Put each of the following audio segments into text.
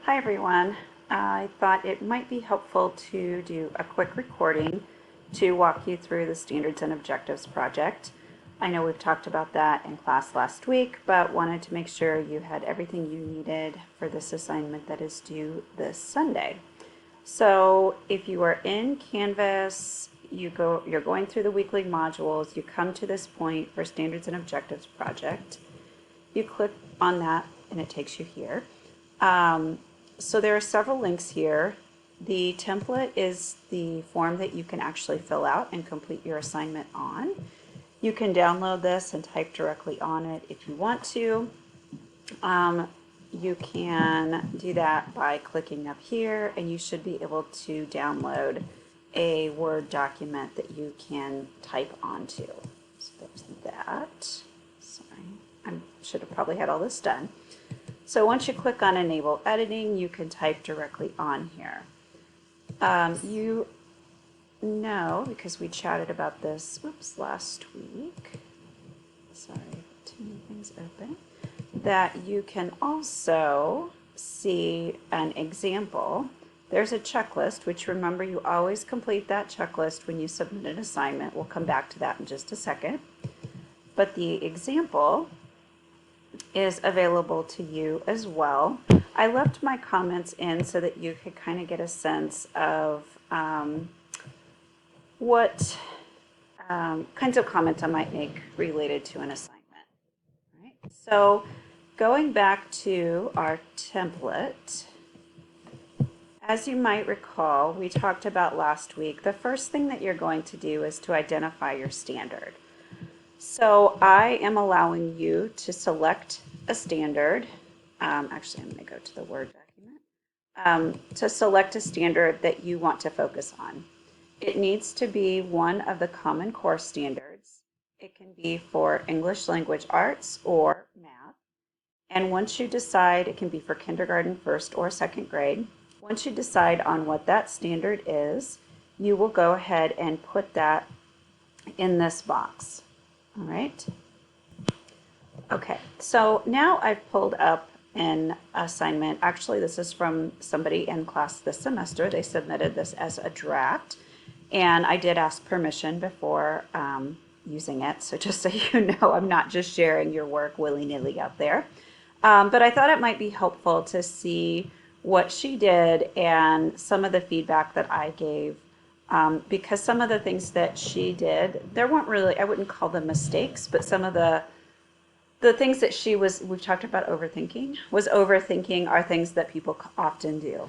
Hi everyone. I thought it might be helpful to do a quick recording to walk you through the Standards and Objectives project. I know we've talked about that in class last week, but wanted to make sure you had everything you needed for this assignment that is due this Sunday. So if you are in Canvas, you're going through the weekly modules, you come to this point for Standards and Objectives project. You click on that and it takes you here. So there are several links here. The template is the form that you can actually fill out and complete your assignment on. You can download this and type directly on it if you want to. You can do that by clicking up here, and you should be able to download a Word document that you can type onto. So there's that. Sorry, I should have probably had all this done. So once you click on Enable Editing, you can type directly on here. You know, because we chatted about this, last week, sorry, too many things open, that you can also see an example. There's a checklist, which remember you always complete that checklist when you submit an assignment. We'll come back to that in just a second. But the example is available to you as well. I left my comments in so that you could kind of get a sense of what kinds of comments I might make related to an assignment. All right. So going back to our template, as you might recall, we talked about last week, the first thing that you're going to do is to identify your standard. So I am allowing you to select a standard. Actually, I'm going to go to the Word document. To select a standard that you want to focus on. It needs to be one of the Common Core standards. It can be for English Language Arts or math. And once you decide, it can be for kindergarten, first or second grade. Once you decide on what that standard is, you will go ahead and put that in this box. All right. Okay, so now I've pulled up an assignment. Actually, this is from somebody in class this semester. They submitted this as a draft, and I did ask permission before using it. So just so you know, I'm not just sharing your work willy-nilly out there. But I thought it might be helpful to see what she did and some of the feedback that I gave. Because some of the things that she did, there weren't really, I wouldn't call them mistakes, but some of the things that we've talked about overthinking are things that people often do.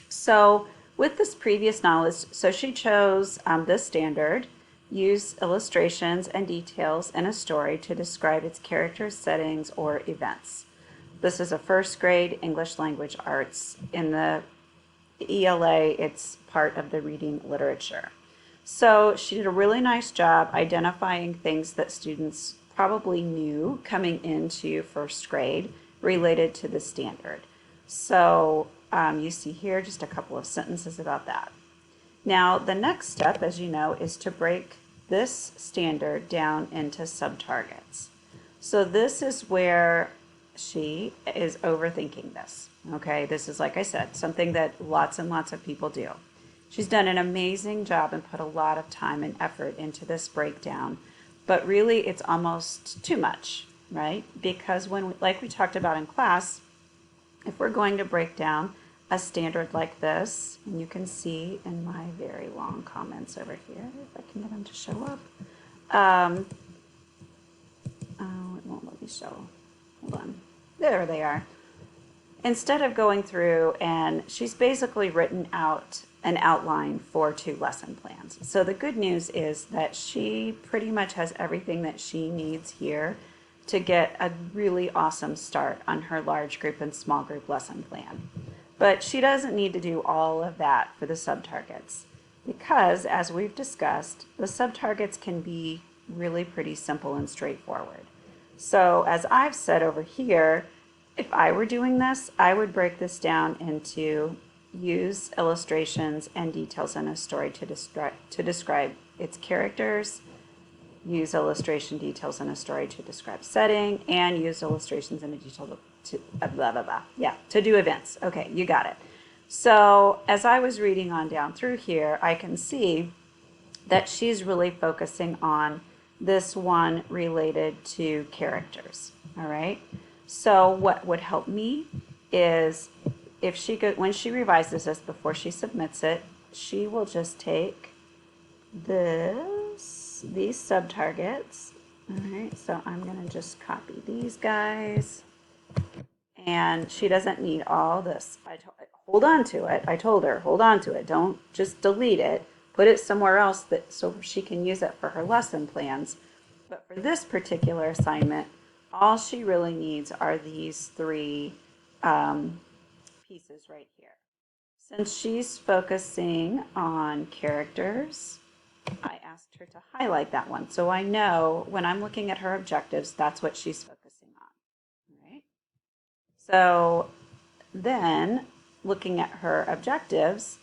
So with this previous knowledge, so she chose this standard, use illustrations and details in a story to describe its characters, settings, or events. This is a first grade English Language Arts. In the ELA, it's part of the reading literature. So she did a really nice job identifying things that students probably knew coming into first grade related to the standard. So you see here just a couple of sentences about that. Now the next step, as you know, is to break this standard down into sub-targets. So this is where she is overthinking this. Okay, this is, like I said, something that lots and lots of people do. She's done an amazing job and put a lot of time and effort into this breakdown, but really it's almost too much, right? Because like we talked about in class, if we're going to break down a standard like this, and you can see in my very long comments over here, if I can get them to show up. Oh, it won't let me show. Hold on. There they are. Instead of going through, and she's basically written out an outline for 2 lesson plans. So the good news is that she pretty much has everything that she needs here to get a really awesome start on her large group and small group lesson plan. But she doesn't need to do all of that for the sub-targets because, as we've discussed, the sub-targets can be really pretty simple and straightforward. So as I've said over here, if I were doing this, I would break this down into use illustrations and details in a story to describe its characters, use illustration details in a story to describe setting, and use illustrations and to blah, blah, blah. Yeah, to do events. Okay, you got it. So as I was reading on down through here, I can see that she's really focusing on this one related to characters. All right. So what would help me is if she go when she revises this before she submits it, she will just take these subtargets. All right. So I'm going to just copy these guys. And she doesn't need all this. Hold on to it. I told her, hold on to it. Don't just delete it. Put it somewhere else so she can use it for her lesson plans. But for this particular assignment, all she really needs are these three pieces right here. Since she's focusing on characters, I asked her to highlight that one. So I know when I'm looking at her objectives, that's what she's focusing on. All right. So then, looking at her objectives,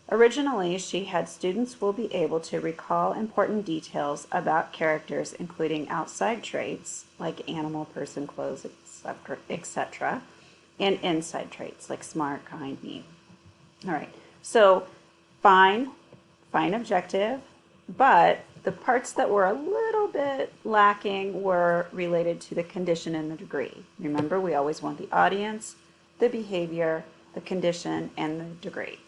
originally she had students will be able to recall important details about characters, including outside traits like animal, person, clothes, etc., and inside traits like smart, kind, neat. All right, so fine objective, but the parts that were a little bit lacking were related to the condition and the degree. Remember, we always want the audience, the behavior, the condition, and the degree.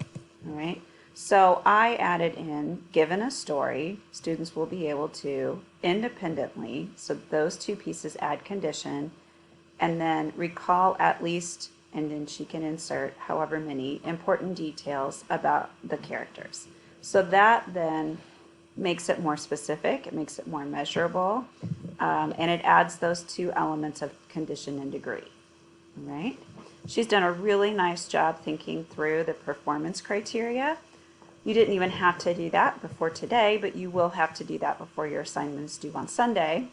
All right. So I added in, given a story, students will be able to independently, so those two pieces add condition, and then recall at least, and then she can insert however many important details about the characters. So that then makes it more specific, it makes it more measurable, and it adds those two elements of condition and degree. All right. She's done a really nice job thinking through the performance criteria. You didn't even have to do that before today, but you will have to do that before your assignment is due on Sunday.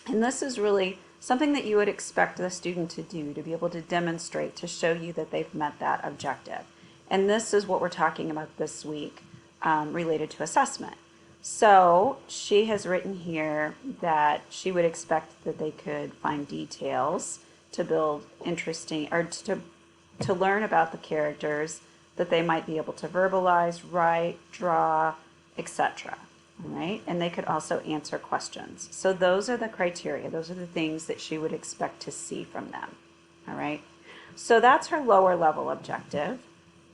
And this is really something that you would expect the student to do, to be able to demonstrate, to show you that they've met that objective. And this is what we're talking about this week related to assessment. So she has written here that she would expect that they could find details to build interesting, or to learn about the characters, that they might be able to verbalize, write, draw, etc. All right, and they could also answer questions. So those are the criteria. Those are the things that she would expect to see from them. All right, so that's her lower level objective.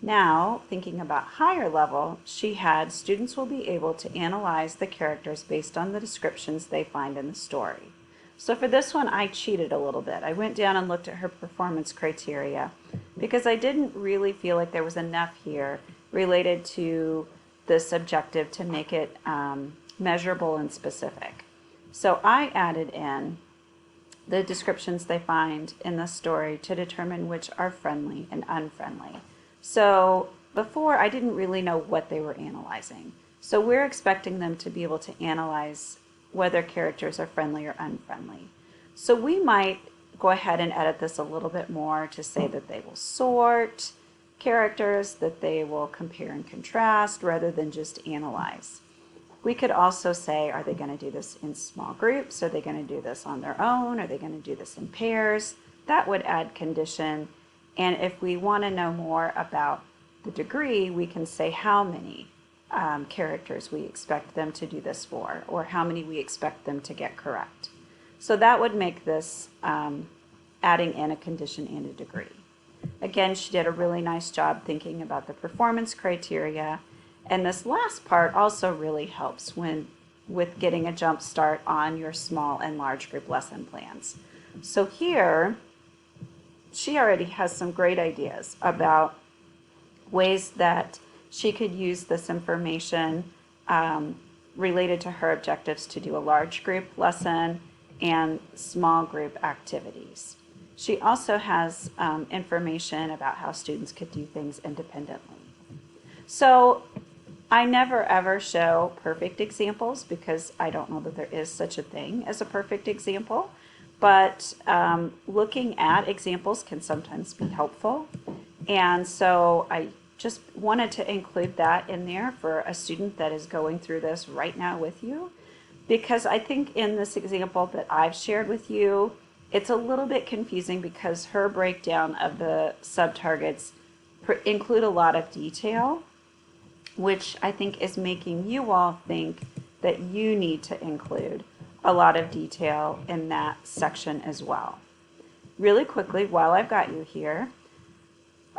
Now, thinking about higher level, she had students will be able to analyze the characters based on the descriptions they find in the story. So for this one, I cheated a little bit. I went down and looked at her performance criteria because I didn't really feel like there was enough here related to this objective to make it measurable and specific. So I added in the descriptions they find in the story to determine which are friendly and unfriendly. So before, I didn't really know what they were analyzing. So we're expecting them to be able to analyze whether characters are friendly or unfriendly. So we might go ahead and edit this a little bit more to say that they will sort characters, that they will compare and contrast rather than just analyze. We could also say, are they going to do this in small groups? Are they going to do this on their own? Are they going to do this in pairs? That would add condition. And if we want to know more about the degree, we can say how many characters we expect them to do this for, or how many we expect them to get correct. So that would make this adding in a condition and a degree. Again, she did a really nice job thinking about the performance criteria. And this last part also really helps with getting a jump start on your small and large group lesson plans. So here, she already has some great ideas about ways that she could use this information related to her objectives to do a large group lesson and small group activities. She also has information about how students could do things independently. So I never ever show perfect examples because I don't know that there is such a thing as a perfect example, but looking at examples can sometimes be helpful. And so I just wanted to include that in there for a student that is going through this right now with you, because I think in this example that I've shared with you, It's a little bit confusing because her breakdown of the subtargets include a lot of detail, which I think is making you all think that you need to include a lot of detail in that section as well. Really quickly, while I've got you here,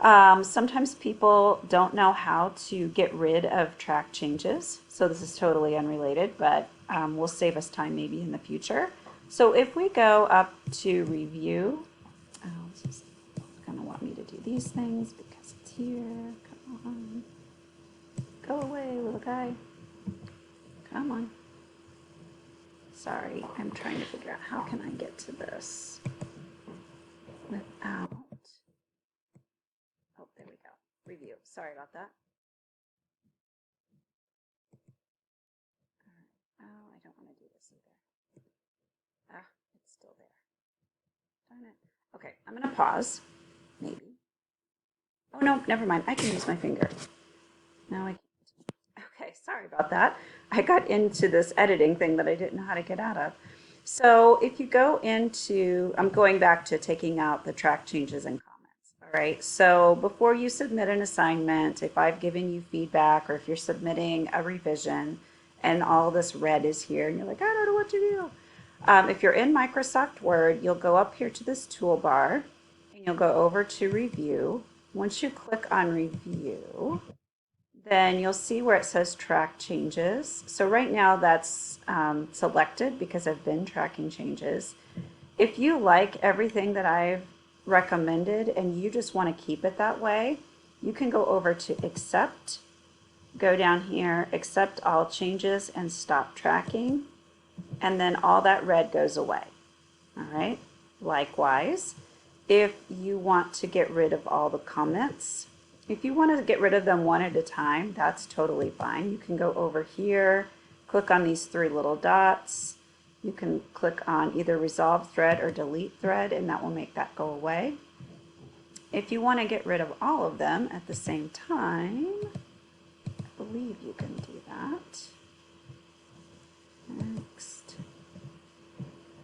sometimes people don't know how to get rid of track changes. So this is totally unrelated, but will save us time maybe in the future. So if we go up to review, this is going to want me to do these things because it's here. Come on. Go away, little guy. Come on. Sorry, I'm trying to figure out how can I get to this without... Oh, there we go. Review. Sorry about that. All right. Oh, I don't want to do this either. Ah, it's still there. Darn it. Okay, I'm going to pause. Maybe. Oh, no, never mind. I can use my finger. No, I can't. Okay, sorry about that. I got into this editing thing that I didn't know how to get out of. So if you go into, I'm going back to taking out the track changes and comments. All right, so before you submit an assignment, if I've given you feedback or if you're submitting a revision and all this red is here and you're like, I don't know what to do. If you're in Microsoft Word, you'll go up here to this toolbar and you'll go over to review. Once you click on review, then you'll see where it says track changes. So right now that's selected because I've been tracking changes. If you like everything that I've recommended and you just want to keep it that way, you can go over to accept, go down here, accept all changes and stop tracking, and then all that red goes away. All right. Likewise, if you want to get rid of all the comments, if you want to get rid of them one at a time, that's totally fine. You can go over here, click on these three little dots. You can click on either resolve thread or delete thread, and that will make that go away. If you want to get rid of all of them at the same time, I believe you can do that. Next.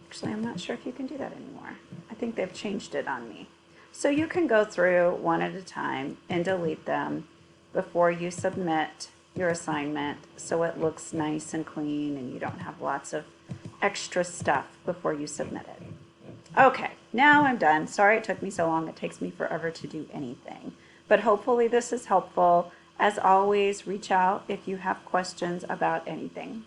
Actually, I'm not sure if you can do that anymore. I think they've changed it on me. So you can go through one at a time and delete them before you submit your assignment so it looks nice and clean and you don't have lots of extra stuff before you submit it. Okay, now I'm done. Sorry it took me so long. It takes me forever to do anything. But hopefully this is helpful. As always, reach out if you have questions about anything.